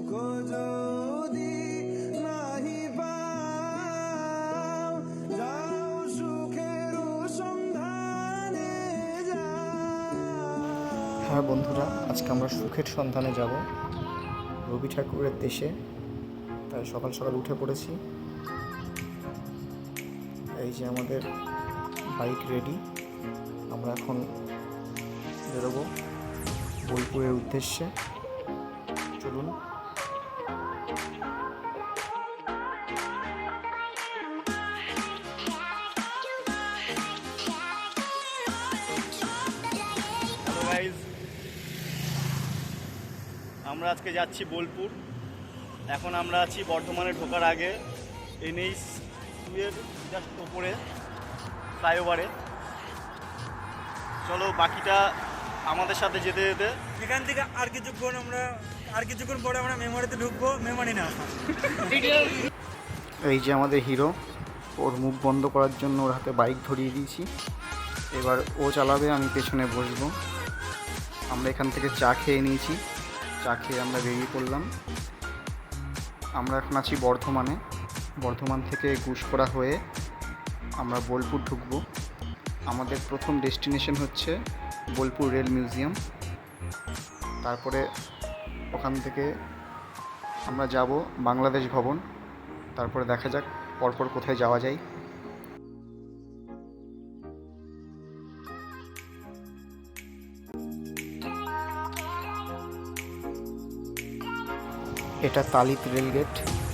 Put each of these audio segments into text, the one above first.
হ্যাঁ বন্ধুরা, আজকে আমরা সুখের সন্ধানে যাব রবি ঠাকুরের দেশে। তাই সকাল সকাল উঠে পড়েছি। এই যে আমাদের বাইক রেডি, আমরা এখন বেরোবো বোলপুরের উদ্দেশ্যে। চলুন। আমরা আজকে যাচ্ছি বোলপুর। এখন আমরা আছি বর্ধমানে ঢোকার আগে NH 2 এর জাস্ট ওপরে ফ্লাইওভারে। চলো বাকিটা আমাদের সাথে যেতে যেতে। এখান থেকে আর কিছুক্ষণ পরে আমরা মেমোরিতে ঢুকবো। মেমোরি না, এই যে আমাদের হিরো, ওর মুখ বন্ধ করার জন্য ওর হাতে বাইক ধরিয়ে দিয়েছি। এবার ও চালাবে, আমি পেছনে বসবো। আমরা এখান থেকে চা খেয়ে নিয়েছি, চা খেয়ে আমরা বেরিয়ে পড়লাম। আমরা এখন আছি বর্ধমানে। বর্ধমান থেকে ঘুষকরা হয়ে আমরা বোলপুর ঢুকবো। আমাদের প্রথম ডেস্টিনেশন হচ্ছে বোলপুর রেল মিউজিয়াম। তারপরে ওখান থেকে আমরা যাব বাংলাদেশ ভবন। তারপরে দেখা যাক পরপর কোথায় যাওয়া যায়। এটা তালিত রেল গেট।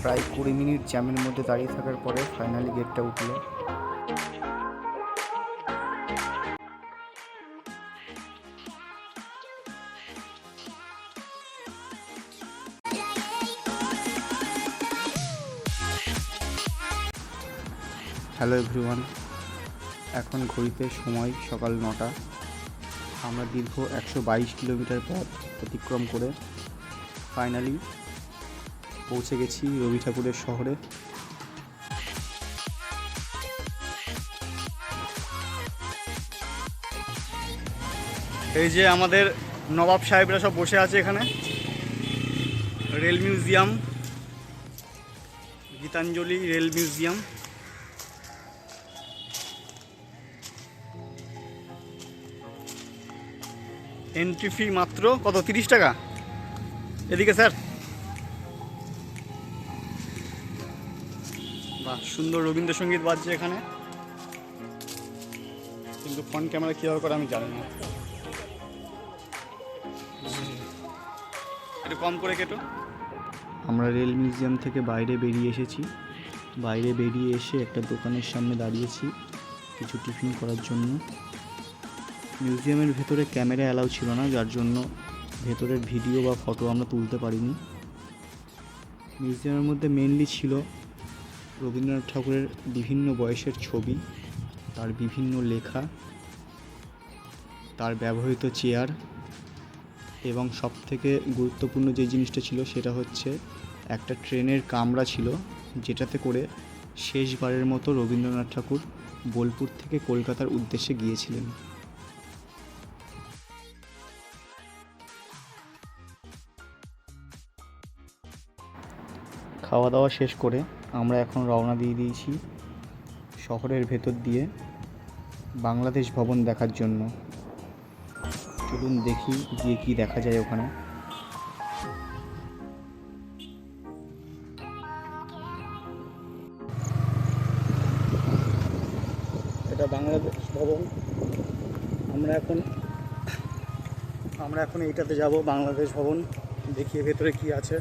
প্রায় 20 মিনিট জ্যামের মধ্যে দাঁড়িয়ে থাকার পরে ফাইনালি গেটটা উঠল। হ্যালো এভরিওয়ান, এখন ঘড়িতে সময় সকাল 9টা। আমরা দীর্ঘ 122 কিলোমিটার পথ অতিক্রম করে ফাইনালি পৌঁছে গেছি রবি ঠাকুরের শহরে। এই যে আমাদের নবাব সাহেবরা সব বসে আছে এখানে। Rail museum, Gitanjali rail museum. Entry fee মাত্র কত? 30 টাকা। এদিকে স্যার। বাহ, সুন্দর রবীন্দ্রসঙ্গীত বাজছে এখানে, কিন্তু ফ্রন্ট ক্যামেরা কীভাবে করে আমি জানি না। একটু কম করে কেটো। আমরা রেল মিউজিয়াম থেকে বাইরে বেরিয়ে এসেছি। বাইরে বেরিয়ে এসে একটা দোকানের সামনে দাঁড়িয়েছি কিছু টিফিন করার জন্য। মিউজিয়ামের ভেতরে ক্যামেরা অ্যালাউ ছিল না, যার জন্য ভেতরের ভিডিও বা ফটো আমরা তুলতে পারিনি। মিউজিয়ামের মধ্যে মেনলি ছিল রবীন্দ্রনাথ ঠাকুরের বিভিন্ন বয়সের ছবি, তার বিভিন্ন লেখা, তার ব্যবহৃত চেয়ার, এবং সবথেকে গুরুত্বপূর্ণ যে জিনিসটা ছিল সেটা হচ্ছে একটা ট্রেনের কামরা ছিল, যেটাতে করে শেষবারের মতো রবীন্দ্রনাথ ঠাকুর বোলপুর থেকে কলকাতার উদ্দেশ্যে গিয়েছিলেন। খাওয়া দাওয়া শেষ করে আমরা এখন রওনা দিয়ে দিয়েছি শহরের ভেতর দিয়ে বাংলাদেশ ভবন দেখার জন্য। চলুন দেখি গিয়ে কি দেখা যায় ওখানে। এটা বাংলাদেশ ভবন। আমরা এখন এইটাতে যাব, বাংলাদেশ ভবন। দেখি ভেতরে কি আছে।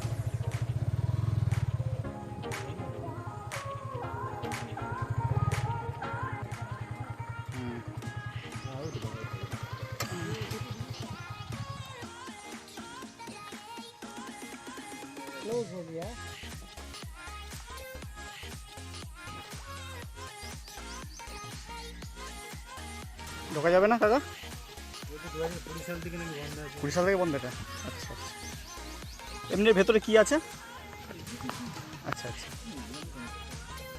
क्लोज हो गया। ঢোকা যাবে না কাকা? 20 সাল থেকে নাকি বন্ধ আছে। 20 সাল থেকে বন্ধ এটা? আচ্ছা আচ্ছা। এমনি ভেতরে কি আছে? আচ্ছা আচ্ছা,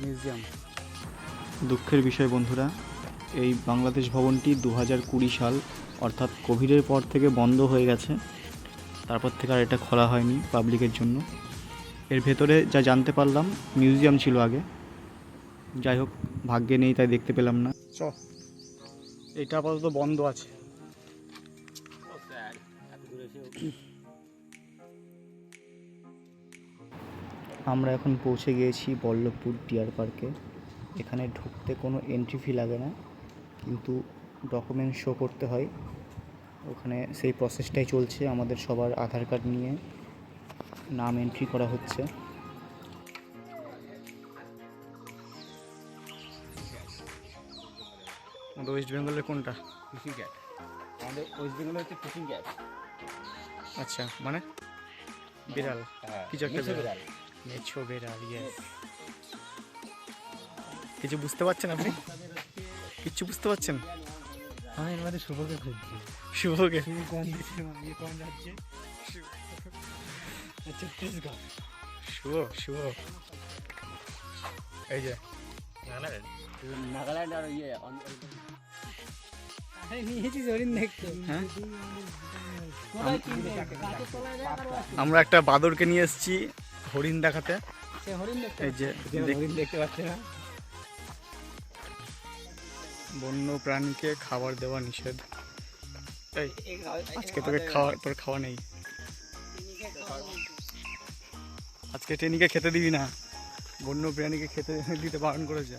মিউজিয়াম। দুঃখের বিষয় বন্ধুরা, এই বাংলাদেশ ভবনটি 2020 সাল অর্থাৎ কোভিডের পর থেকে বন্ধ হয়ে গেছে। তারপর থেকে আর এটা খোলা হয়নি পাবলিকের জন্য। এর ভেতরে যা জানতে পারলাম মিউজিয়াম ছিল আগে, যাই হোক ভাগ্যে নেই তাই দেখতে পেলাম না। এটা আপাতত বন্ধ আছে। আমরা এখন পৌঁছে গিয়েছি বল্লভপুর ডিয়ার পার্কে। এখানে ঢুকতে কোনো এন্ট্রি ফি লাগে না, কিন্তু ডকুমেন্ট শো করতে হয়। ওখানে সেই প্রসেসটাই চলছে, আমাদের সবার আধার কার্ড নিয়ে নাম এন্ট্রি করা হচ্ছে। আমাদের ওয়েস্ট বেঙ্গলের কোনটা? Fishing cat. আমাদের ওয়েস্ট বেঙ্গলে হচ্ছে ফিশিং ক্যাট। আচ্ছা, মানে বিড়াল, হ্যাঁ, কিছু একটা মেছো বিড়াল, মেছো বিড়াল, ইয়েস। কিছু বুঝতে পারছেন আপনি? কিচ্ছু বুঝতে পারছেন? আমি এর মধ্যে শুভকে খুঁজছি। শুভকে? শুভ কোন দিচ্ছে, কোন যাচ্ছে? ছত্তিশগড়। শুভ, শুভ এই যে নাগাল্যান্ড আর ইয়ে আরে নিয়েছিস হরিণ দেখতে। হ্যাঁ, কোথায় কিনবে? গাছের তলায় দেখ আর আছে। আমরা একটা বাদরকে নিয়ে এসেছি হরিণ দেখাতে। সে হরিণ দেখতে। এই যে হরিণ দেখতে পাচ্ছে না। বন্য প্রাণীকে খাবার দেওয়া নিষেধ। এই আজকে তোকে তোর খাওয়া নেই, আজকে টেনিকে খেতে দিবি না, বন্য প্রাণীকে খেতে দিতে বারণ করেছে।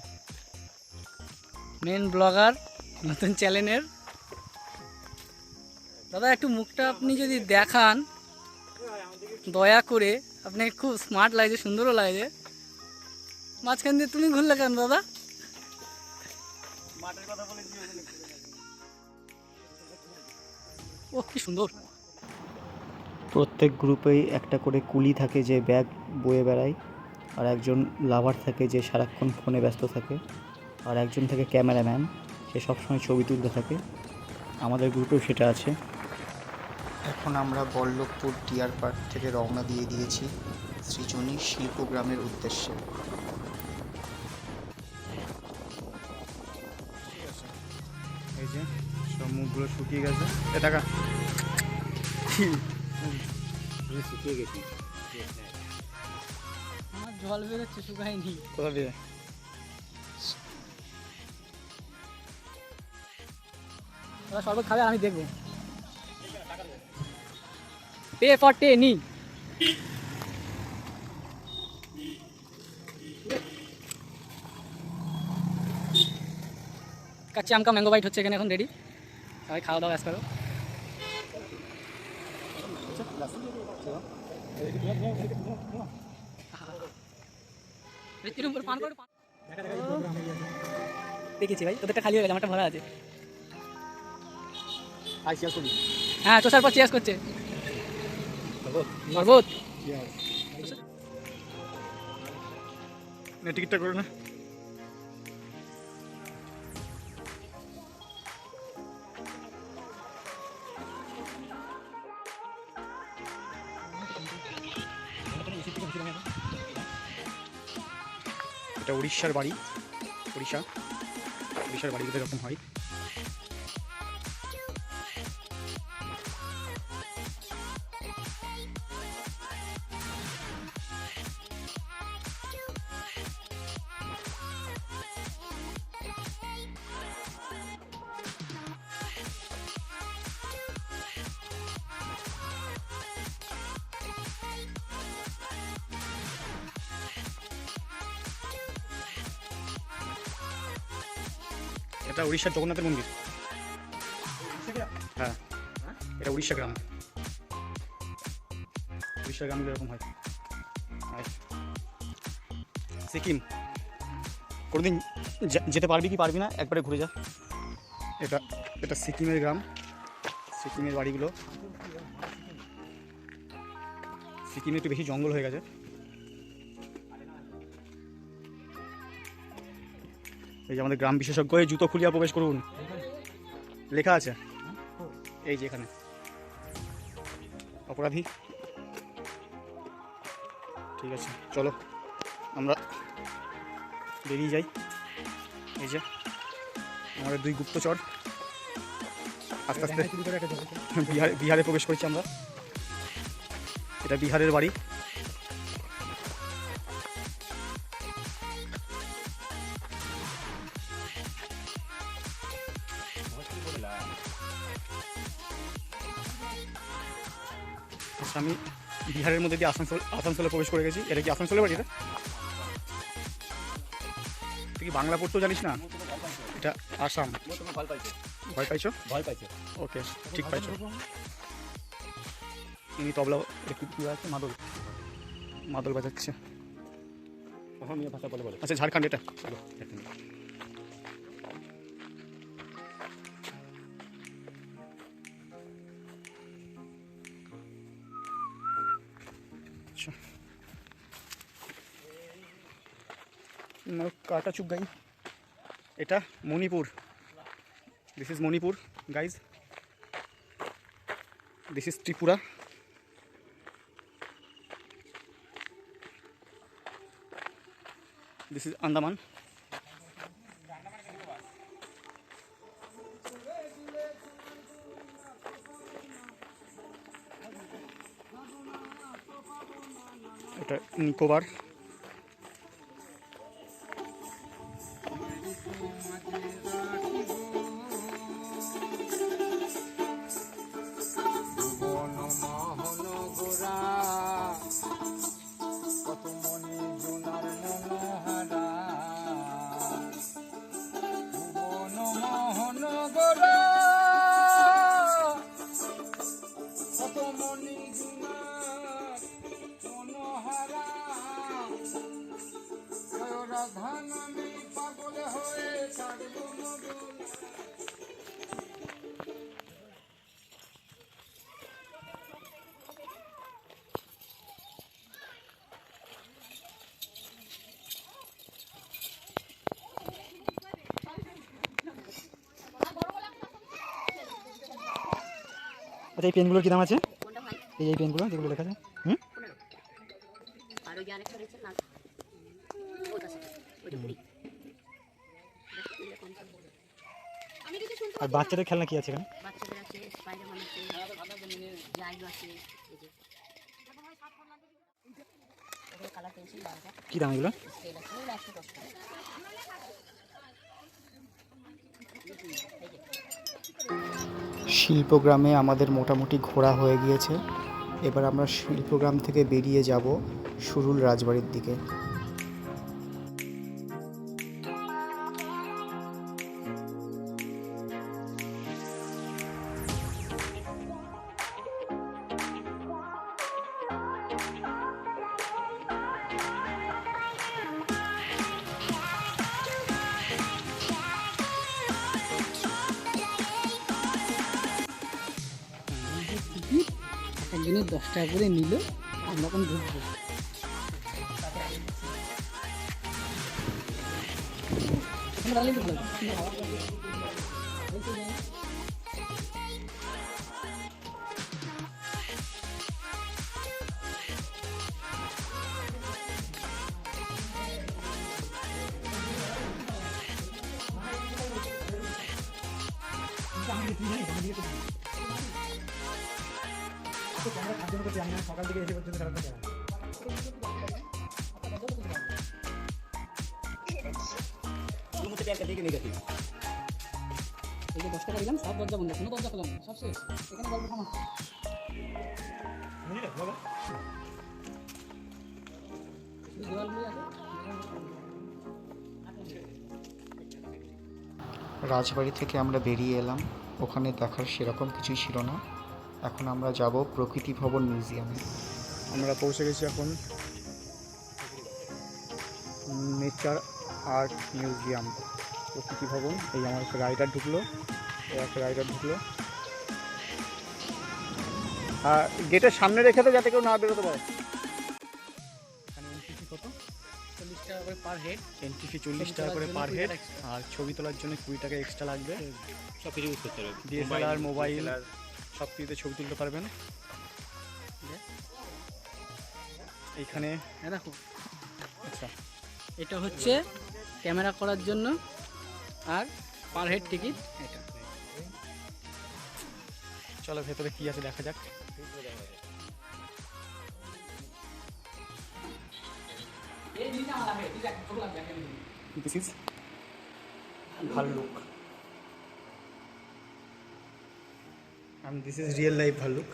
মেন ব্লগার নতুন চ্যানেলের দাদা, একটু মুখটা আপনি যদি দেখান দয়া করে। আপনি খুব স্মার্ট লাগছে, সুন্দরও লাগছে। মাঝখান দিয়ে তুমি ঘুরলে কেন দাদা? ও কি সুন্দর। প্রত্যেক গ্রুপেই একটা করে কুলি থাকে যে ব্যাগ বয়ে বেড়ায়, আর একজন লাভার থাকে যে সারাক্ষণ ফোনে ব্যস্ত থাকে, আর একজন থাকে ক্যামেরাম্যান, সে সবসময় ছবি তুলতে থাকে। আমাদের গ্রুপেও সেটা আছে। এখন আমরা বল্লভপুর ডিয়ার পার্ক থেকে রওনা দিয়ে দিয়েছি সৃজনী শিল্পগ্রামের উদ্দেশ্যে। এই যে সব মুখগুলো শুকিয়ে গেছে। এ টাকা শুকিয়ে গেছি। আমার জল বেরোচ্ছে, শুকায়নি। কোথা দিয়ে? দাদা শরবত খাবে, আমি দেখবো। পে ফর টে নি। কাচ্চি আম কা ম্যাঙ্গো বাইট হচ্ছে এখানে এখন রেডি। সবাই খাওয়া দাওয়া করো। দেখেছি ভাই, তোদেরটা খালি হয়ে গেছে, আমারটা ভরা আছে। হ্যাঁ, চোষার পর চেয়াস করছে শরবত। টিকিটটা করো না। এটা উড়িষ্যার বাড়ি, উড়িষ্যার বাড়িগুলো এরকম হয়। এটা উড়িষ্যার জগন্নাথের মন্দির। হ্যাঁ, এটা উড়িষ্যা গ্রাম। উড়িষ্যার গ্রামগুলো এরকম হয়। আর সিকিম কোনোদিন যেতে পারবি কি পারবি না, একবারে ঘুরে যা। এটা এটা সিকিমের গ্রাম, সিকিমের বাড়িগুলো। সিকিমে একটু বেশি জঙ্গল হয়ে গেছে। এই যে আমাদের গ্রাম বিশেষজ্ঞ, এই জুতো খুলিয়া প্রবেশ করুন লেখা আছে এই যে এখানে। অপরাধী। ঠিক আছে, চলো আমরা বেরিয়ে যাই। এই যে আমাদের দুই গুপ্তচর আস্তে আস্তে বিহারে প্রবেশ করেছি আমরা। এটা বিহারের বাড়ি। আচ্ছা, আমি বিহারের মধ্যে দিয়ে আসানসোলে প্রবেশ করে গেছি। এটা কি আসানসোলের বাড়ি? এটা তুই কি বাংলা পড়তেও জানিস না? এটা আসাম। ভয় পাইছো? ভয় পাইছে। ওকে, ঠিক পাইছো। ইনি তবলা আছে, মাদল বাজাচ্ছে। অসমীয়া ভাষা বলে বলে। আচ্ছা, ঝাড়খণ্ড এটা। আচ্ছা, কাটা চুপ গাই। এটা Manipur. This is Manipur guys. This is Tripura. This is Andaman. এটা নিকোবর। আচ্ছা, এই পেনগুলোর কী দাম আছে? এই পেনগুলো যেগুলো লেখা আছে। আর বাচ্চাদের খেলনা কি আছে এখানে? কি দাম এগুলো? শিল্পগ্রামে আমাদের মোটামুটি ঘোরা হয়ে গিয়েছে। এবার আমরা শিল্পগ্রাম থেকে বেরিয়ে যাব সুরুল রাজবাড়ির দিকে। একজনের 10 টাকা করে নিল, আমরা এখন ঢুকবো। সকাল থেকে এসে পর্যন্ত সারাটা এই যে 10 টাকা দিলাম, সব দরজা বন্ধ, কোনো দরজা খোলা নেই, সব শেষ। এখানে গল্প থামা। দেওয়ালগুলো আছে। রাজবাড়ি থেকে আমরা বেরিয়ে এলাম। ওখানে দেখার সেরকম কিছুই ছিল না। এখন আমরা যাব প্রকৃতি ভবন মিউজিয়ামে। আমরা পৌঁছে গেছি এখন নেচার আর্ট মিউজিয়াম, প্রকৃতি ভবন। এই আমার একটা রাইডার ঢুকলো, আর গেটের সামনে রেখে তো যাতে কেউ না বেরোতে পারে। এখানে এন্ট্রি ফি কত? 40 টাকা করে পার হেড। এন্ট্রি ফি 40 টাকা করে পার হেড, আর ছবি তোলার জন্য 20 টাকা এক্সট্রা লাগবে। সব কিছু ইউজ করতে পারবে, ডিএসএলআর, মোবাইল সব কিছুতে ছবি তুলতে পারবেন। এইখানে দেখো, আচ্ছা, এটা হচ্ছে ক্যামেরা করার জন্য, আর পার হেড টিকিট এটা। চলো ভেতরে কি আছে দেখা যাক। This is ভাল্লুক and this is real life ভাল্লুক।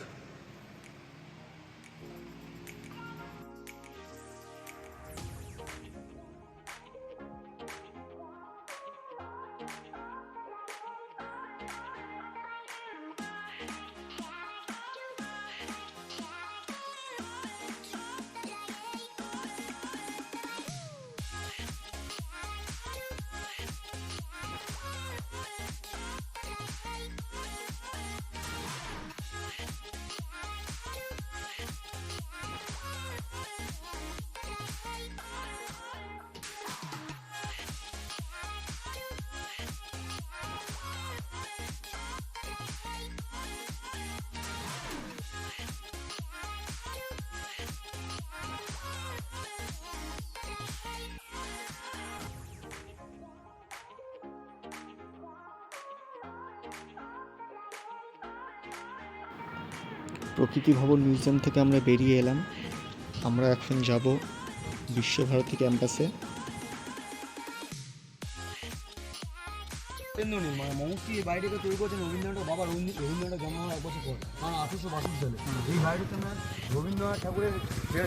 প্রকৃতি ভবন মিউজিয়াম থেকে আমরা বেরিয়ে এলাম। আমরা এখন যাব বিশ্বভারতী ক্যাম্পাসে। মানে মমুক্তি এই বাড়িটাকে তৈরি করেছেন রবীন্দ্রনাথ বাবা রবীন্দ্রনাথ জন্ম হওয়ার 1 বছর পর, কারণ 1862 সালে এই বাড়িটিতে আপনার রবীন্দ্রনাথ ঠাকুরের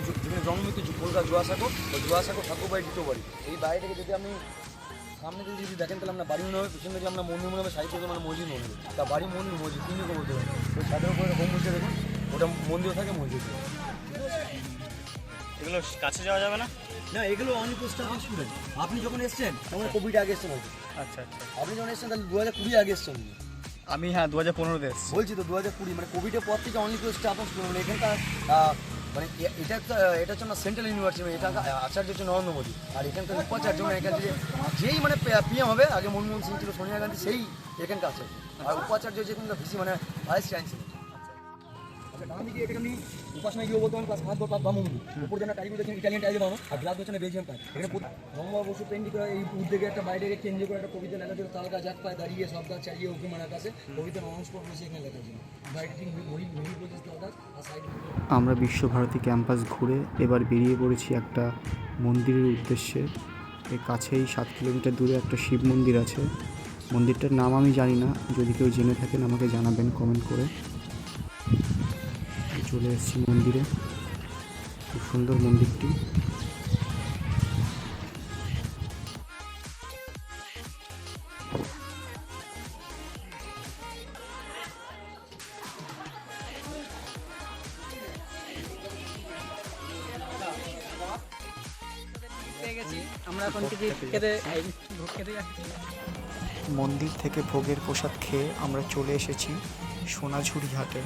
যেখানে জন্মমৃত্যু কলকাতা জোয়াসাঁকো ও জোয়াসাঁকো ঠাকুর বাড়ির দ্বিতীয় বাড়ি। এই বাড়িটাকে যদি আপনি সামনে থেকে যদি দেখেন তাহলে আমরা বাড়ি মনে হবে, পিছন থেকে আমরা মন্দির মনে হবে, সাইড থেকে মানে মসজিদ মনে হবে। তা বাড়ি মন্দির মসজিদ তিনদিকে বলতে পারি। ওই ছাদের উপরে হোম বসে দেখুন, ওটা মন্দিরও থাকে মসজিদ। এগুলো কাছে যাওয়া যাবে না? না, এগুলো অনেক স্টাফ স্টুডেন্ট। আপনি যখন এসছেন তখন কোভিড আগে এসছেন হয়তো। আচ্ছা আচ্ছা। আপনি যখন এসছেন তাহলে 2020 আগে এসছেন। আমি 2015-তে এসেছি। বলছি তো 2020 মানে কোভিডের পর থেকে অনলি টু স্টাফ স্টুডেন্ট। মানে এখানকার মানে এটা হচ্ছে আমরা সেন্ট্রাল ইউনিভার্সিটি, এটা আচার্য হচ্ছে নরেন্দ্র মোদী, আর এখানকার উপাচার্য মানে এখান থেকে যেই মানে পিএম হবে, আগে মনমোহন সিং ছিল, সোনিয়া গান্ধী, সেই এখানকার আচার্য। আর উপাচার্য হচ্ছে এখানকার ভিসি মানে ভাইস চ্যান্সেলর। আচ্ছা, ডান দিকে এখানে উপাসনায় গিয়ে বলতে পারেন প্লাস হাত প্লাস বামুন উপর যেন টাইগুলো দেখেন ইটালিয়ান টাইগুলো বানো, আর গ্লাস হচ্ছে বেলজিয়াম টাইপ। এখানে রমবা বসু পেন্টি করে এই উদ্যোগে একটা বাইরে কেন্দ্র করে একটা কবিতা লেখা ছিল, তালকা জাত পায় দাঁড়িয়ে সব গাছ চালিয়ে ওকে মারা কাছে, কবিতা নমস্ক বসে এখানে লেখা ছিল। বাইরে ঠিক মিলি প্রজেক্ট লেখা আর সাইড। আমরা বিশ্বভারতী ক্যাম্পাস ঘুরে এবার বেরিয়ে পড়েছি একটা মন্দিরের উদ্দেশ্যে। এর কাছেই 7 কিলোমিটার দূরে একটা শিব মন্দির আছে। মন্দিরটার নাম আমি জানি না, যদি কেউ জেনে থাকেন আমাকে জানাবেন কমেন্ট করে। চলে এসেছি মন্দিরে, খুব সুন্দর মন্দিরটি। আমরা এখন টিকিট কেটে ভোগ খেতে যাচ্ছি। মন্দির থেকে ভোগের প্রসাদ খেয়ে আমরা চলে এসেছি সোনাঝুরি হাটে।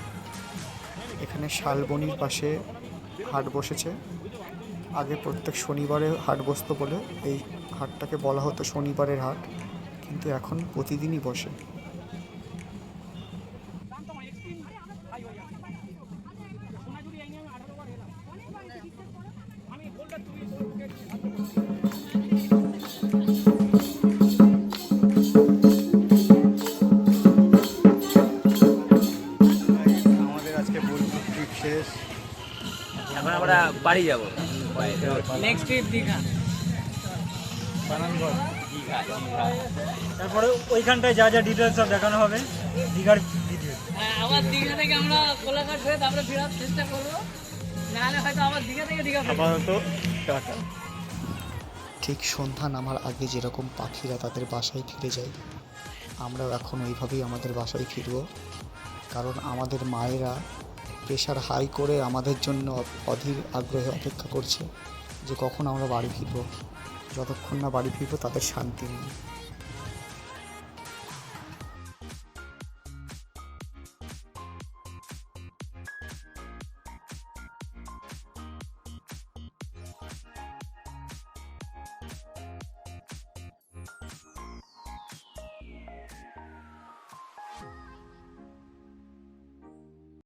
এখানে শালবনির পাশে হাট বসেছে। আগে প্রত্যেক শনিবারে হাট বসতো বলে এই হাটটাকে বলা হতো শনিবারের হাট, কিন্তু এখন প্রতিদিনই বসে। আমাদের আজকে বোলপুর ট্রিপ শেষ। এখন আমরা বাড়ি যাব। Next trip Digha. তারপরে ওইখানটায় যা যা ডিটেলস সব দেখানো হবে, দীঘার ডিটেলস। আবার দীঘা থেকে আমরা কোলাঘাট হয়ে তারপরে ফেরার চেষ্টা করবো, নাহলে হয়তো আবার দীঘা থেকে দীঘা ফিরবো। আপাতত টাটা। ঠিক সন্ধ্যা নামার আগে যেরকম পাখিরা তাদের বাসায় ফিরে যায়, আমরাও এখন ওইভাবেই আমাদের বাসায় ফিরব। কারণ আমাদের মায়েরা প্রেশার হাই করে আমাদের জন্য অধীর আগ্রহে অপেক্ষা করছে যে কখন আমরা বাড়ি ফিরব। যতক্ষণ না বাড়ি ফিরব তাদের শান্তি নেই।